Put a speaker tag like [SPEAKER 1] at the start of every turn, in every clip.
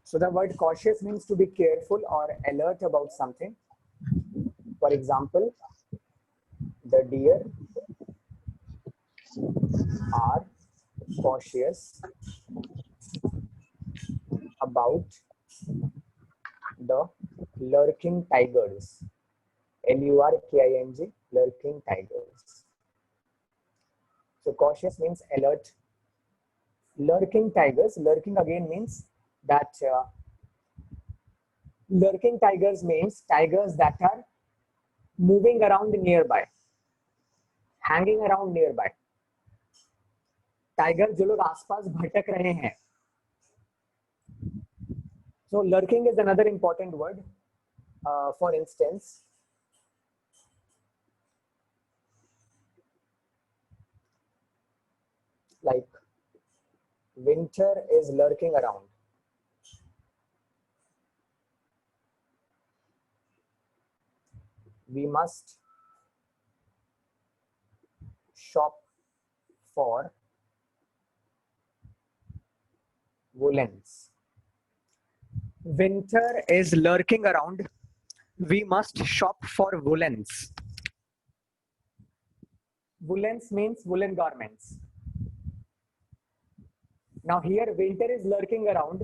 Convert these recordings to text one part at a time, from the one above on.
[SPEAKER 1] So the word cautious means to be careful or alert about something. For example, the deer are cautious about the lurking tigers. Lurking, lurking tigers. So cautious means alert. Lurking tigers, lurking again means that lurking tigers means tigers that are moving around nearby, hanging around nearby. Tiger जो लोग आसपास भटक रहे हैं. So lurking is another important word. For instance, like winter is lurking around. We must shop for woolens. Winter is lurking around. We must shop for woolens. Woolens means woolen garments. Now here winter is lurking around.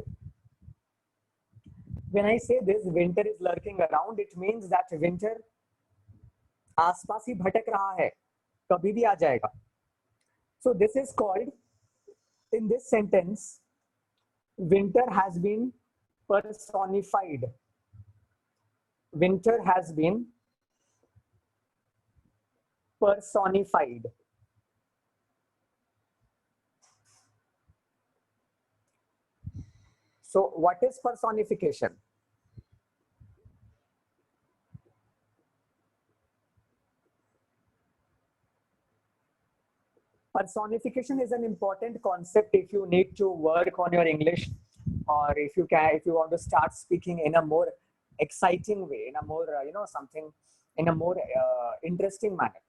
[SPEAKER 1] When I say this, winter is lurking around, it means that winter आसपास ही भटक रहा है, कभी भी आ जाएगा. So this is called, in this sentence, winter has been personified. Winter has been personified. So what is personification? Personification is an important concept if you need to work on your English, or if you want to start speaking in a more exciting way, in a more something in a more interesting manner.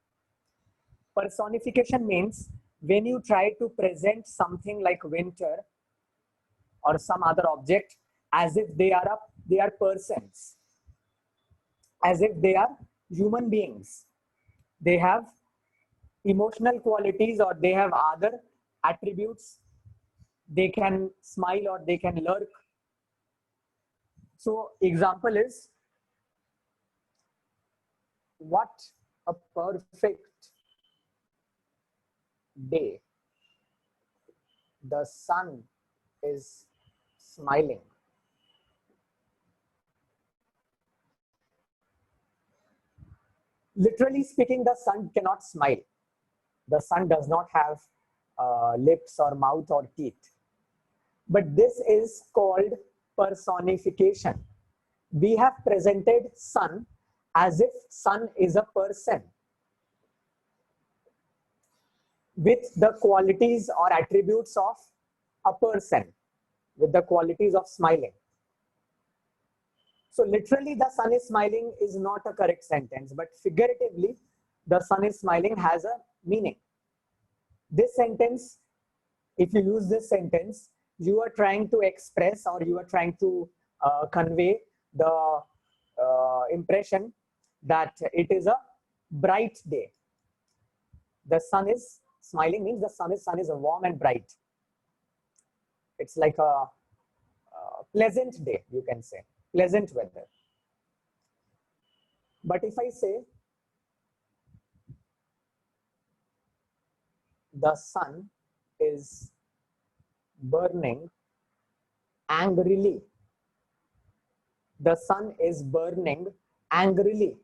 [SPEAKER 1] Personification means when you try to present something like winter or some other object as if they are persons, as if they are human beings. They have emotional qualities or they have other attributes. They can smile or they can lurk. So example is, what a perfect day. The sun is smiling. Literally speaking, the sun cannot smile. The sun does not have lips or mouth or teeth. But this is called personification. We have presented sun as if sun is a person with the qualities or attributes of a person, with the qualities of smiling. So literally the sun is smiling is not a correct sentence, but figuratively the sun is smiling has a meaning. This sentence, if you use this sentence, you are trying to express or you are trying to convey the impression that it is a bright day. The sun is smiling means the sun is warm and bright. It's like a pleasant day, you can say, pleasant weather. But if I say the sun is burning angrily, the sun is burning angrily.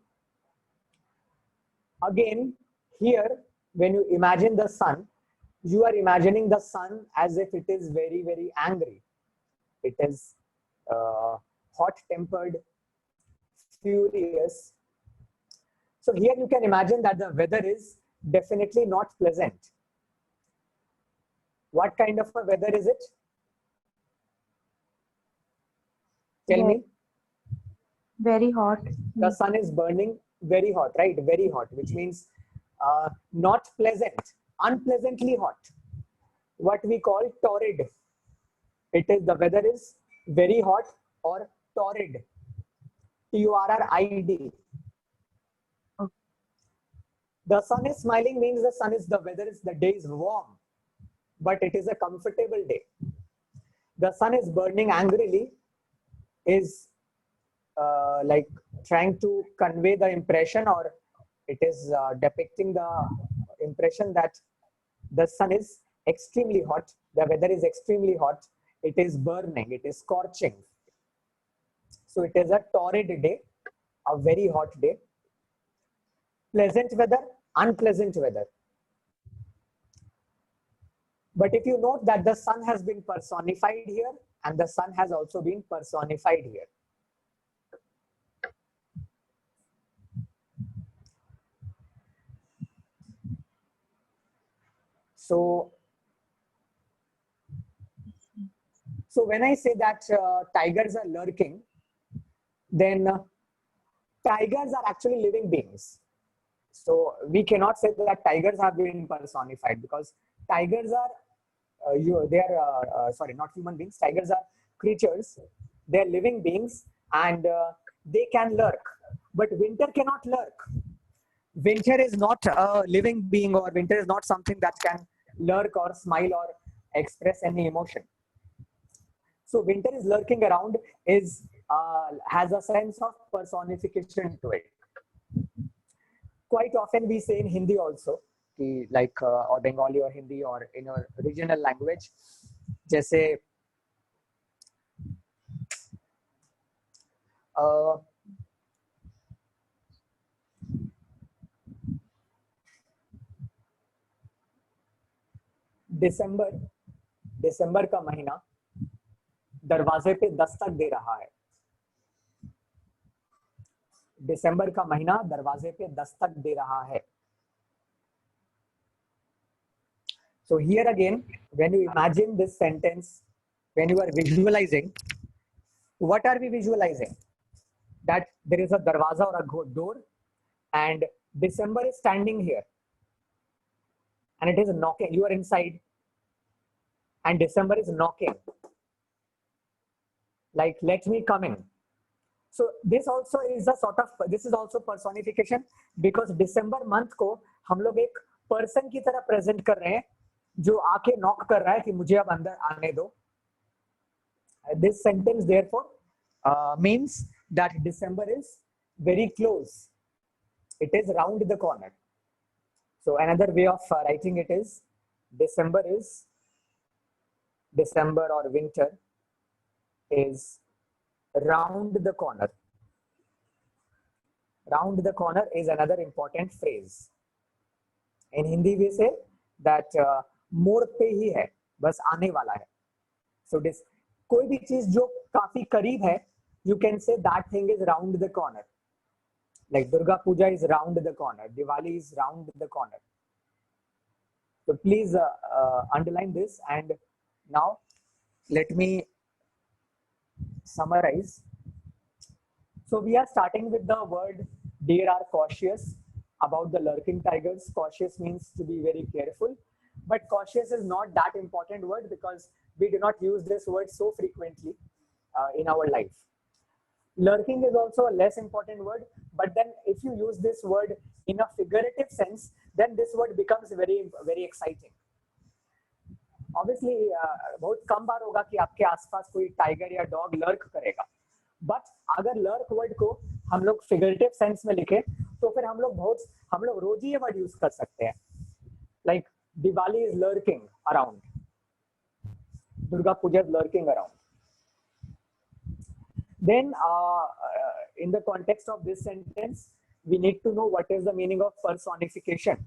[SPEAKER 1] Again, here, when you imagine the sun, you are imagining the sun as if it is very, very angry. It is hot-tempered, furious. So here you can imagine that the weather is definitely not pleasant. What kind of a weather is it? Tell me.
[SPEAKER 2] Very hot.
[SPEAKER 1] The sun is burning very hot, right? Very hot, which means not pleasant, unpleasantly hot. What we call torrid. It is, the weather is very hot or torrid. Turrid.
[SPEAKER 2] Okay.
[SPEAKER 1] The sun is smiling means the day is warm, but it is a comfortable day. The sun is burning angrily is like trying to convey the impression, or it is depicting the impression that the sun is extremely hot, the weather is extremely hot, it is burning, it is scorching. So it is a torrid day, a very hot day. Pleasant weather, unpleasant weather. But if you note that the sun has been personified here and the sun has also been personified here. So when I say that tigers are lurking, then tigers are actually living beings. So we cannot say that tigers have been personified, because tigers are sorry, not human beings. Tigers are creatures. They are living beings, and they can lurk. But winter cannot lurk. Winter is not a living being, or winter is not something that can lurk or smile or express any emotion. So winter is lurking around, is has a sense of personification to it. Quite often we say in Hindi also, like or Bengali or Hindi or in your regional language, जैसे दिसंबर का महीना दरवाजे पे दस्तक दे रहा है. दिसंबर का महीना दरवाजे पे दस्तक दे रहा है. So here again, when you imagine this sentence, when you are visualizing, what are we visualizing? That there is a darwaza or a door, and December is standing here, and it is knocking. You are inside, and December is knocking, like, let me come in. So this also is a sort of, this is also personification, because December month को हम लोग एक person की तरह present कर रहे हैं, जो आके knock कर रहा है कि मुझे अब अंदर आने दो. This sentence therefore means that December is very close. It is round the corner. So another way of writing it is December or winter is round the corner. Round the corner is another important phrase. In Hindi we say that मोड़ पे ही है, बस आने वाला है. So this, कोई भी चीज जो काफी करीब है, you can say that thing is round the corner. Like Durga Puja is round the corner, Diwali is round the corner. So please underline this, and now let me summarize. So we are starting with the word deer are cautious about the lurking tigers. Cautious means to be very careful, but cautious is not that important word, because we do not use this word so frequently in our life. Lurking is also a less important word, but then if you use this word in a figurative sense, then this word becomes very, very exciting. Obviously, बहुत कम बार होगा कि आपके आसपास कोई tiger या dog lurk करेगा, but अगर lurk word को हम लोग फिगरेटिव सेंस में लिखे, तो फिर हम लोग रोज ही ये वर्ड यूज कर सकते हैं. Like Diwali is lurking around, Durga Puja is lurking around. Then in the context of this sentence, we need to know what is the meaning of personification,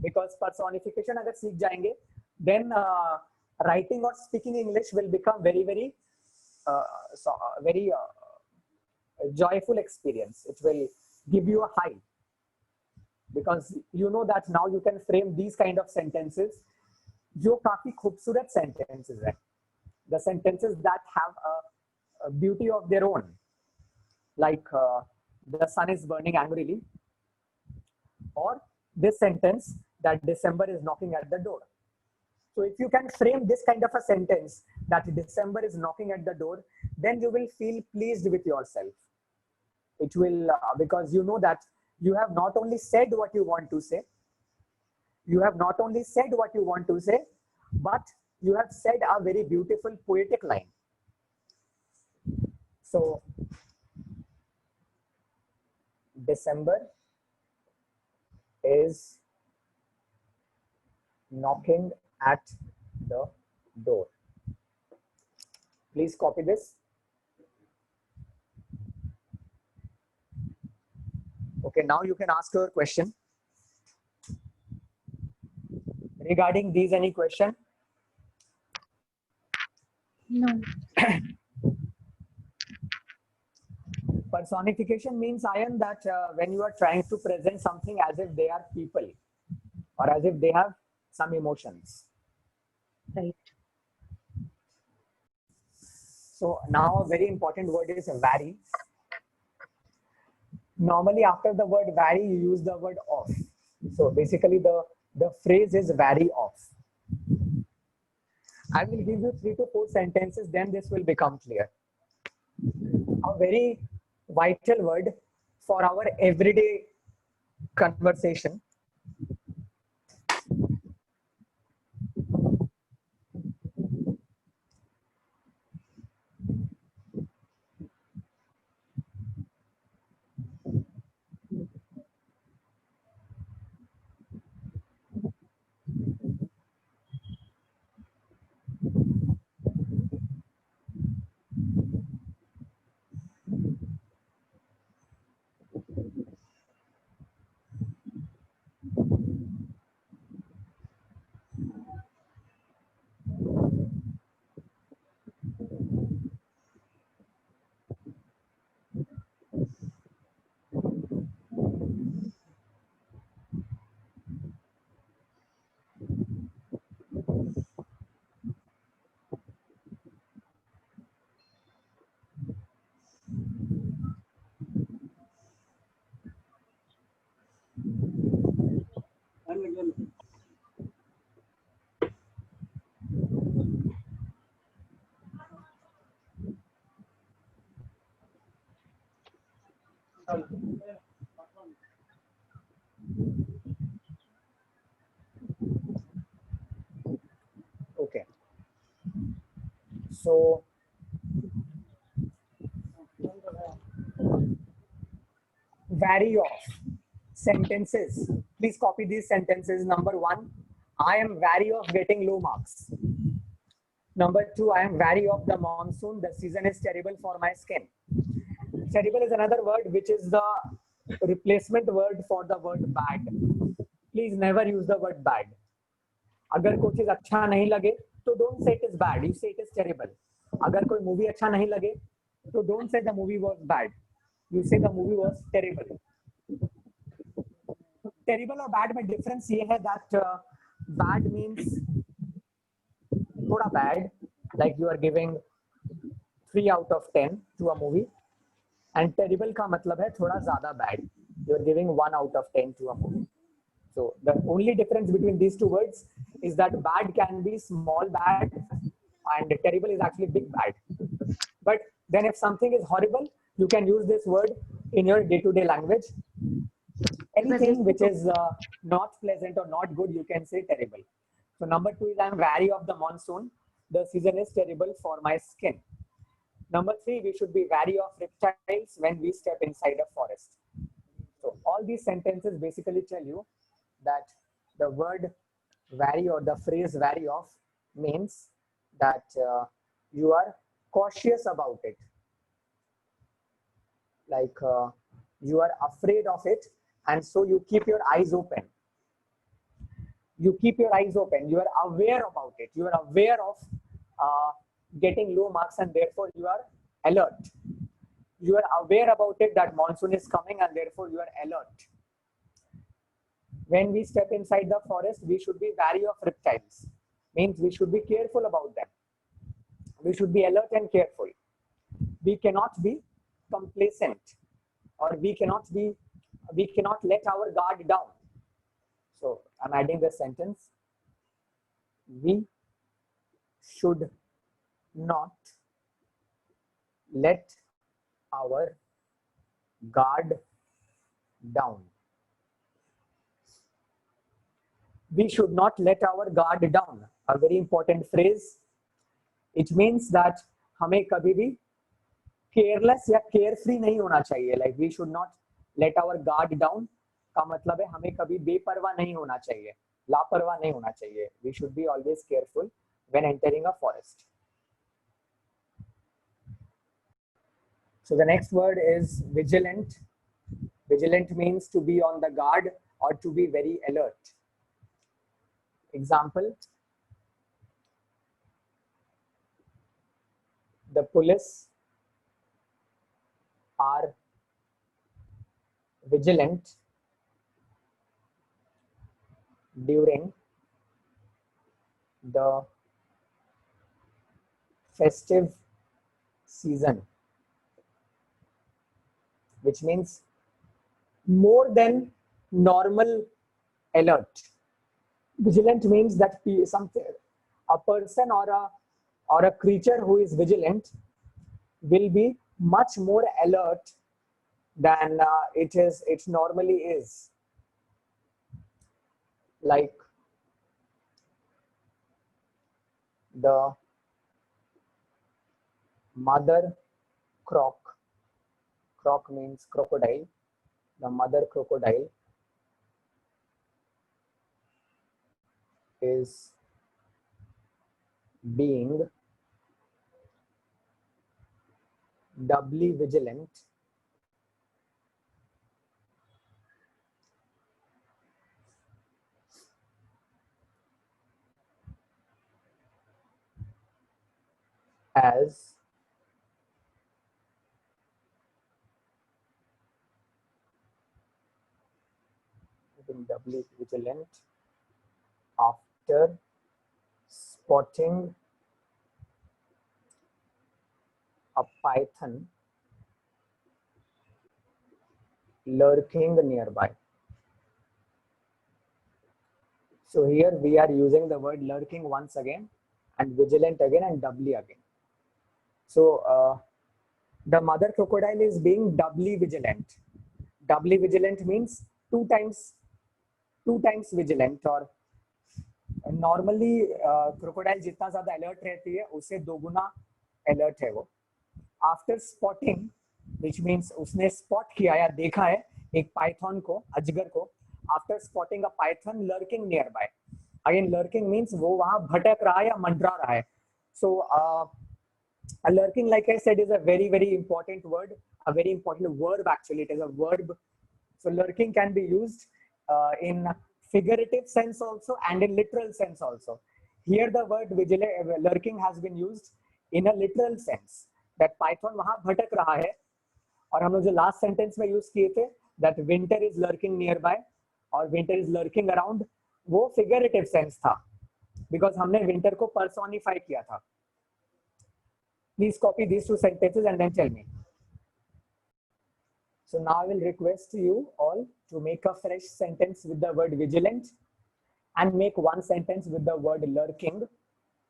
[SPEAKER 1] because personification अगर सीख जाएंगे, then writing or speaking English will become very, very joyful experience. It will give you a high, because you know that now you can frame these kind of sentences, जो काफी खूबसूरत sentences हैं. The sentences that have a beauty of their own, like the sun is burning angrily, or this sentence that December is knocking at the door. So if you can frame this kind of a sentence that December is knocking at the door, then you will feel pleased with yourself. It will, because you know that you have not only said what you want to say, but you have said a very beautiful poetic line. So December is knocking at the door. Please copy this. Okay, now you can ask your question. Regarding these, any question?
[SPEAKER 2] No.
[SPEAKER 1] Personification means, Ayan, that when you are trying to present something as if they are people or as if they have some emotions.
[SPEAKER 2] Right.
[SPEAKER 1] So now a very important word is vary. Normally after the word vary, you use the word off. So basically the phrase is vary off. I will give you 3 to 4 sentences, then this will become clear. A very vital word for our everyday conversation. Okay. So vary off sentences. Please copy these sentences. Number 1, I am wary of getting low marks. Number 2, I am wary of the monsoon. The season is terrible for my skin. Terrible is another word which is the replacement word for the word bad. Please never use the word bad. अगर कोई चीज अच्छा नहीं लगे तो don't say it is bad, you say it is terrible. अगर कोई movie अच्छा नहीं लगे तो don't say the movie was bad, you say the movie was terrible. Terrible और bad में difference ये है that bad means थोड़ा bad, like you are giving 3 out of 10 to a movie, and terrible का मतलब है थोड़ा ज़्यादा bad, you are giving 1 out of 10 to a movie. So the only difference between these two words is that bad can be small bad and terrible is actually big bad. But then if something is horrible, you can use this word in your day-to-day language. Anything which is not pleasant or not good, you can say terrible. So number 2 is I'm wary of the monsoon. The season is terrible for my skin. Number 3, we should be wary of reptiles when we step inside a forest. So all these sentences basically tell you that the word vary or the phrase vary of means that you are cautious about it. Like you are afraid of it, and so you keep your eyes open. You keep your eyes open. You are aware about it. You are aware of getting low marks, and therefore you are alert. You are aware about it that monsoon is coming, and therefore you are alert. When we step inside the forest, we should be wary of reptiles. Means we should be careful about them. We should be alert and careful. We cannot be complacent, or we cannot let our guard down. So I'm adding the sentence. We should not let our guard down. We should not let our guard down. A very important phrase. It means that हमें कभी भी careless या carefree नहीं होना चाहिए. Like we should not let our guard down का मतलब है हमें कभी बेपरवाह नहीं होना चाहिए, लापरवाह नहीं होना चाहिए. We should be always careful when entering a forest. So the next word is vigilant. Vigilant means to be on the guard or to be very alert. Example, the police are vigilant during the festive season, which means more than normal alert. Vigilant means that a person or a creature who is vigilant will be much more alert than it normally is. Like the mother croc. Croc means crocodile. The mother crocodile is being doubly vigilant as after spotting a python lurking nearby. So here we are using the word lurking once again and vigilant again and doubly again. So the mother crocodile is being doubly vigilant. Doubly vigilant means two times vigilant, or normally crocodile जितना ज़्यादा alert रहती है उससे दोगुना alert है वो. After spotting, which means उसने spot किया या देखा है एक python को, अजगर को. After spotting a python lurking nearby. Again, lurking means वो वहाँ भटक रहा है या मंडरा रहा है. So a lurking, like I said, is a very, very important word, a very important verb actually. It is a verb. So lurking can be used in figurative sense also and in literal sense also. Here the word lurking has been used in a literal sense, that python वहाँ भटक रहा है. और हम लोग जो last sentence में use किए थे, that winter is lurking nearby और winter is lurking around, वो figurative sense था because हमने winter को personify किया था. Please copy these two sentences and then tell me. So now I will request you all to make a fresh sentence with the word vigilant and make one sentence with the word lurking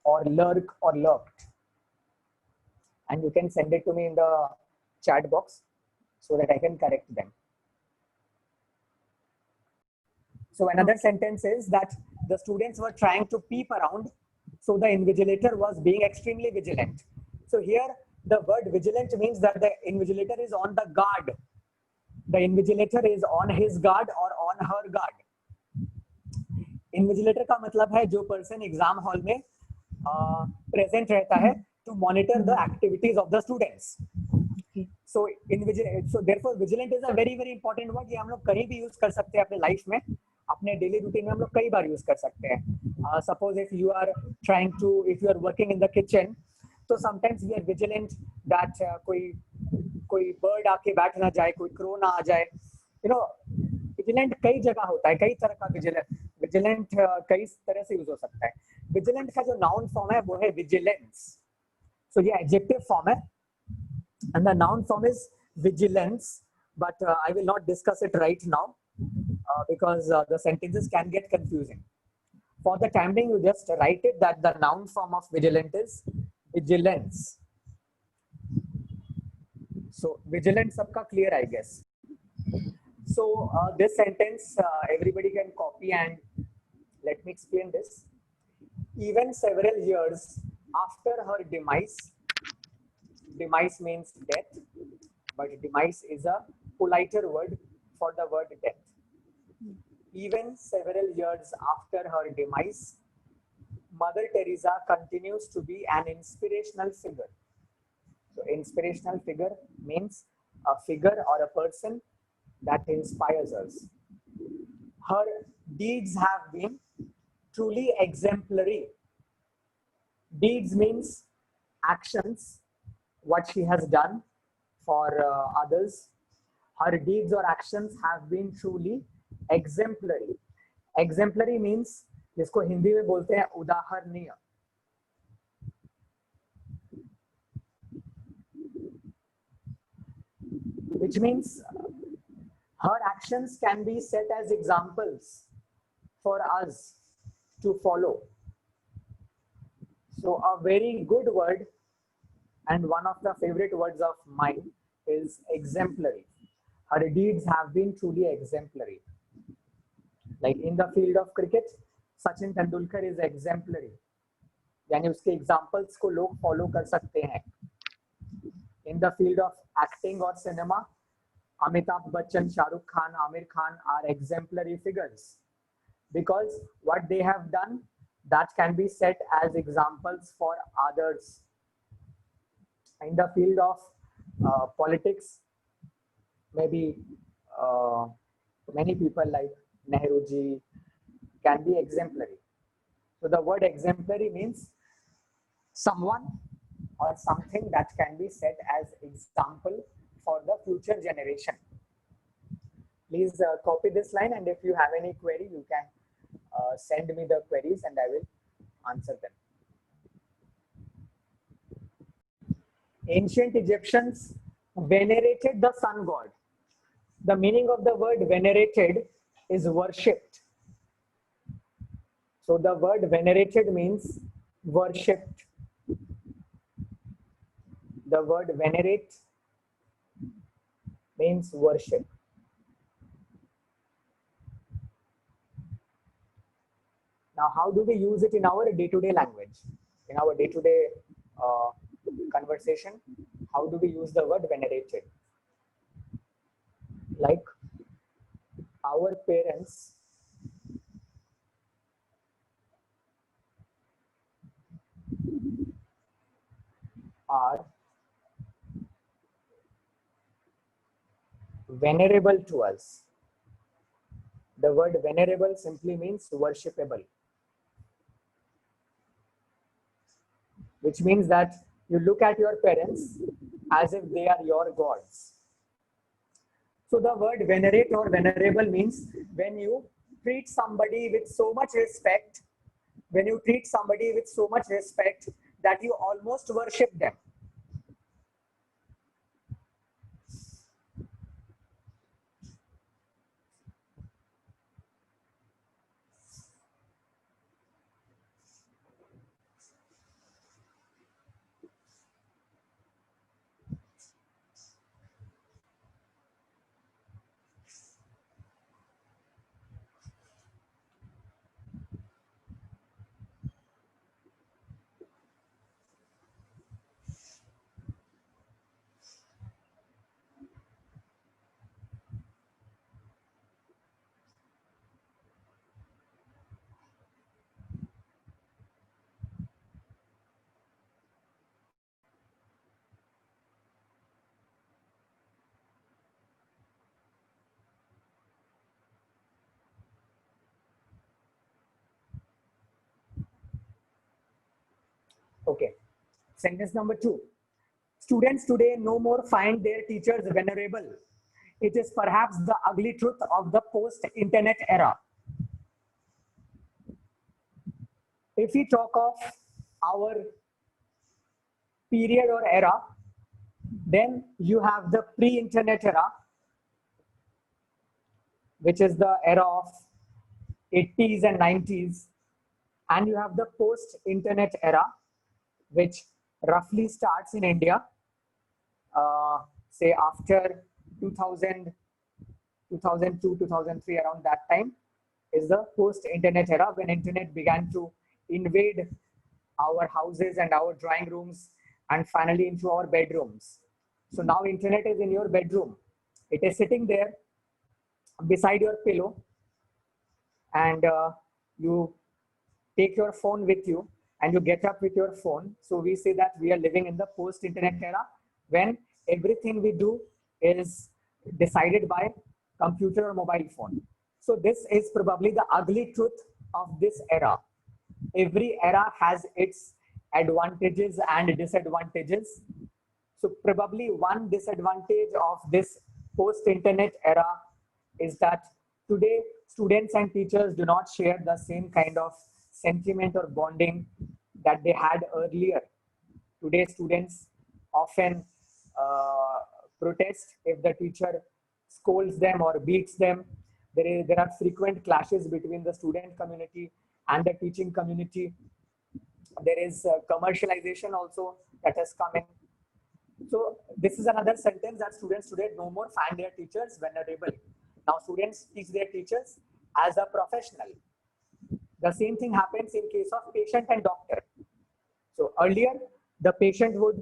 [SPEAKER 1] or lurk or lurked. And you can send it to me in the chat box so that I can correct them. So another sentence is that the students were trying to peep around, so the invigilator was being extremely vigilant. So here the word vigilant means that the invigilator is on the guard. The invigilator is on his guard or on her guard. Invigilator का मतलब है जो person exam hall में present रहता है to monitor the activities of the students. So therefore vigilant is a very, very important word. ये हम लोग कहीं भी use कर सकते हैं अपने life में, अपने daily routine में हम लोग कई बार use कर सकते हैं. Suppose if you are working in the kitchen, तो sometimes we are vigilant that कोई bird आके बैठ ना जाए, कोई crow ना आ जाए. You know, vigilant कई जगह होता है, कई तरह का vigilant कई तरह से use हो सकता है. Vigilant का जो noun form है वो है vigilance. So ये adjective form है and the noun form is vigilance, but I will not discuss it right now because the sentences can get confusing. For the time being, you just write it that the noun form of vigilant is vigilance. So vigilant sabka clear, I guess. So this sentence everybody can copy, and let me explain this. Even several years after her demise, demise means death, but demise is a politer word for the word death. Even several years after her demise, Mother Teresa continues to be an inspirational figure. So inspirational figure means a figure or a person that inspires us. Her deeds have been truly exemplary. Deeds means actions, what she has done for others. Her deeds or actions have been truly exemplary. Exemplary means जिसको हिंदी में बोलते हैं उदाहरणीय. Which means her actions can be set as examples for us to follow. So a very good word and one of the favorite words of mine is exemplary. Her deeds have been truly exemplary. Like in the field of cricket, Sachin Tendulkar is exemplary. यानी उसके examples को लोग follow कर सकते हैं. In the field of acting or cinema, Amitabh Bachchan, Shah Rukh Khan, Amir Khan are exemplary figures because what they have done, that can be set as examples for others. In the field of politics, maybe many people like Nehru ji can be exemplary. So the word exemplary means someone or something that can be set as example for the future generation. Please copy this line, and if you have any query, you can send me the queries and I will answer them. Ancient Egyptians venerated the sun god. The meaning of the word venerated is worshipped. So the word venerated means worshipped. The word venerate means worship. Now, how do we use it in our day-to-day language? In our day-to-day conversation, how do we use the word venerated? Like our parents are venerable to us. The word venerable simply means worshipable, which means that you look at your parents as if they are your gods. So the word venerate or venerable means when you treat somebody with so much respect, when you treat somebody with so much respect that you almost worship them. Okay. Sentence number 2. Students today no more find their teachers venerable. It is perhaps the ugly truth of the post-internet era. If we talk of our period or era, then you have the pre-internet era, which is the era of 80s and 90s. And you have the post-internet era, which roughly starts in India, say after 2000, 2002, 2003, around that time is the post-internet era, when internet began to invade our houses and our drawing rooms and finally into our bedrooms. So now internet is in your bedroom. It is sitting there beside your pillow, and you take your phone with you and you get up with your phone. So we say that we are living in the post-internet era, when everything we do is decided by computer or mobile phone. So this is probably the ugly truth of this era. Every era has its advantages and disadvantages. So probably one disadvantage of this post-internet era is that today students and teachers do not share the same kind of sentiment or bonding that they had earlier. Today students often protest if the teacher scolds them or beats them. There are frequent clashes between the student community and the teaching community. There is commercialization also that has come in. So this is another sentence, that students today no more find their teachers venerable. Now students teach their teachers as a professional. The same thing happens in case of patient and doctor. So earlier, the patient would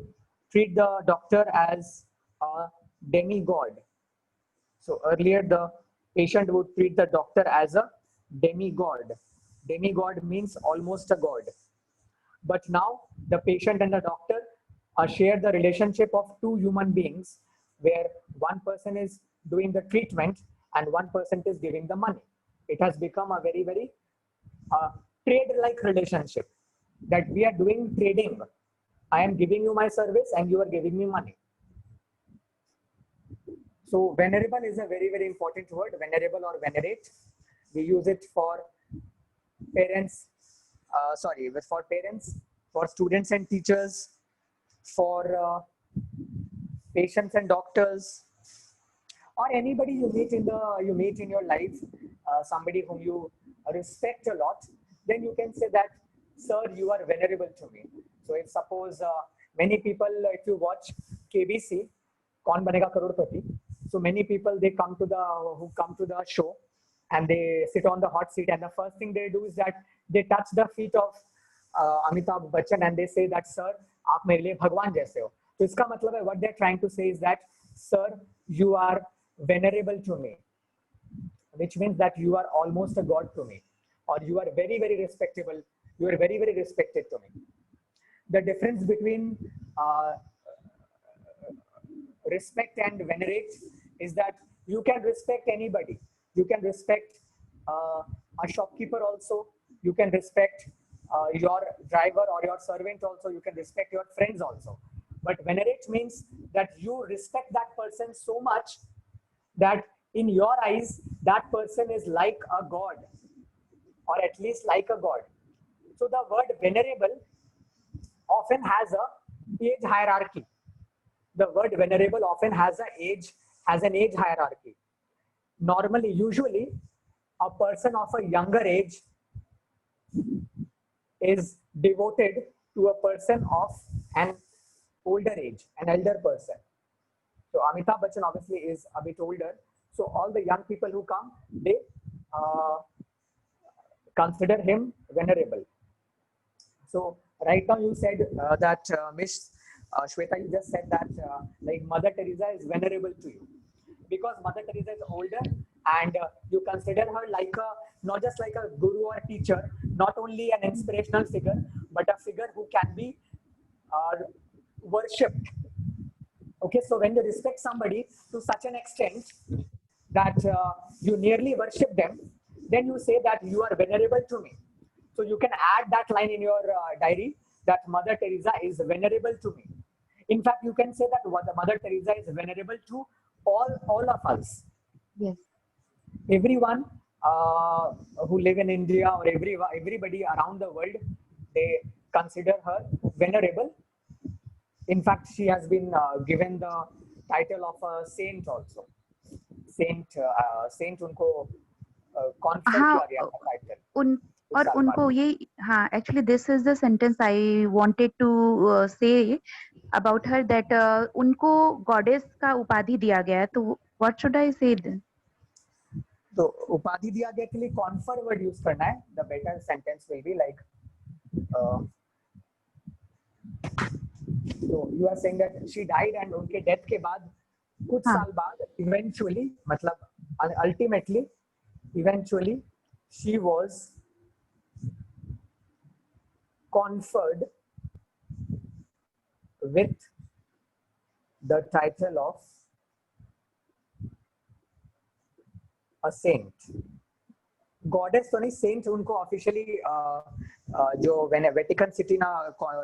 [SPEAKER 1] treat the doctor as a demigod. So earlier, the patient would treat the doctor as a demigod. Demigod means almost a god. But now the patient and the doctor share the relationship of two human beings, where one person is doing the treatment and one person is giving the money. It has become a very, very trade-like relationship, that we are doing trading. I am giving you my service and you are giving me money. So venerable is a very, very important word, venerable or venerate. We use it for parents, for parents, for students and teachers, for patients and doctors, or anybody you meet in your life, somebody whom you respect a lot. Then you can say that, sir, you are venerable to me. So if suppose many people, if you watch KBC, Kaun Banega Crorepati, so many people who come to the show, and they sit on the hot seat, and the first thing they do is that they touch the feet of Amitabh Bachchan and they say that, sir, आप मेरे लिए भगवान जैसे हो. तो इसका मतलब है, what they're trying to say is that, sir, you are venerable to me, which means that you are almost a god to me, or you are very, very respectable. You are very, very respected to me. The difference between respect and venerate is that you can respect anybody. You can respect a shopkeeper also. You can respect your driver or your servant also. You can respect your friends also. But venerate means that you respect that person so much that in your eyes, that person is like a god, or at least like a god. So the word venerable often has a age hierarchy. The word venerable often has an age hierarchy. Normally, usually, a person of a younger age is devoted to a person of an older age, an elder person. So Amitabh Bachchan obviously is a bit older. So all the young people who come, they consider him venerable. So right now you said that Miss Shweta, you just said that like Mother Teresa is venerable to you, because Mother Teresa is older, and you consider her like not just like a guru or a teacher, not only an inspirational figure, but a figure who can be worshipped. Okay, so when you respect somebody to such an extent that you nearly worship them, then you say that you are venerable to me. So you can add that line in your diary, that Mother Teresa is venerable to me. In fact, you can say that Mother Teresa is venerable to all of us.
[SPEAKER 2] Yes.
[SPEAKER 1] Everyone who live in India, or everybody around the world, they consider her venerable. In fact, she has been given the title of a saint also. Saint उनको confer
[SPEAKER 2] हाँ,
[SPEAKER 1] किया गया था title. कुछ
[SPEAKER 2] और
[SPEAKER 1] साल
[SPEAKER 2] उनको
[SPEAKER 1] बाद।
[SPEAKER 2] ये, हाँ, actually this is the sentence I wanted to say about her, that उनको गॉडेस का उपाधि दिया गया है, तो व्हाट शुड आई से देन?
[SPEAKER 1] तो उपाधि दिया गया के लिए कॉन्फर वर्ड यूज करना है। The better sentence will be like, तो you are saying that she died and उनके डेथ के बाद कुछ
[SPEAKER 2] हाँ,
[SPEAKER 1] साल बाद इवेंचुअली, मतलब ultimately, eventually she was conferred with the title of a saint. Goddess तो नहीं, सेंट उनको ऑफिशियली जो वेटिकन सिटी ना,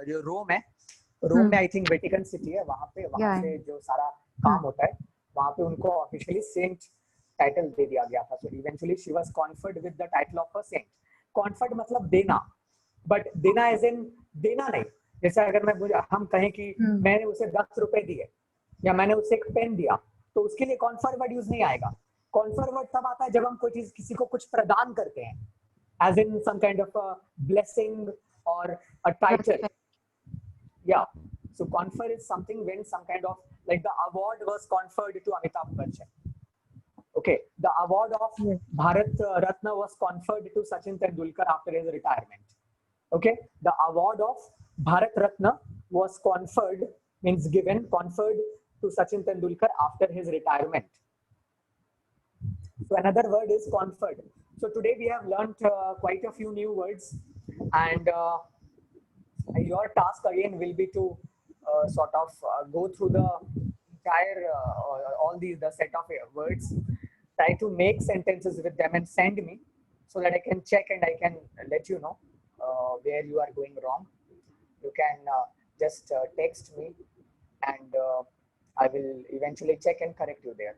[SPEAKER 1] जो रोम है, रोम में आई थिंक वेटिकन सिटी है, वहां
[SPEAKER 2] या,
[SPEAKER 1] से जो सारा काम होता है, वहां पे उनको ऑफिशियली सेंट टाइटल दे दिया गया था। So eventually she was conferred with the title of a saint. Conferred मतलब देना, बट देना एज इन देना नहीं। जैसे अगर हम कहें कि मैंने उसे 10 रुपए दिए या मैंने उसे एक पेन दिया, तो उसके लिए कॉन्फर वर्ड यूज नहीं आएगा। कॉन्फर वर्ड तब आता है जब हम कोई चीज किसी को कुछ प्रदान करते हैं, as in some kind of a blessing or a title. Yeah. So confer is something when some kind of, like the award was conferred to Amitabh Bachchan. Okay. The award of
[SPEAKER 2] yes,
[SPEAKER 1] Bharat Ratna was conferred to Sachin Tendulkar after his retirement. Okay. The award of Bharat Ratna was conferred, means given, conferred to Sachin Tendulkar after his retirement. So another word is conferred. So today we have learned quite a few new words, and your task again will be to sort of go through the entire all these the set of words, try to make sentences with them and send me so that I can check and I can let you know where you are going wrong. You can just text me, and I will eventually check and correct you there.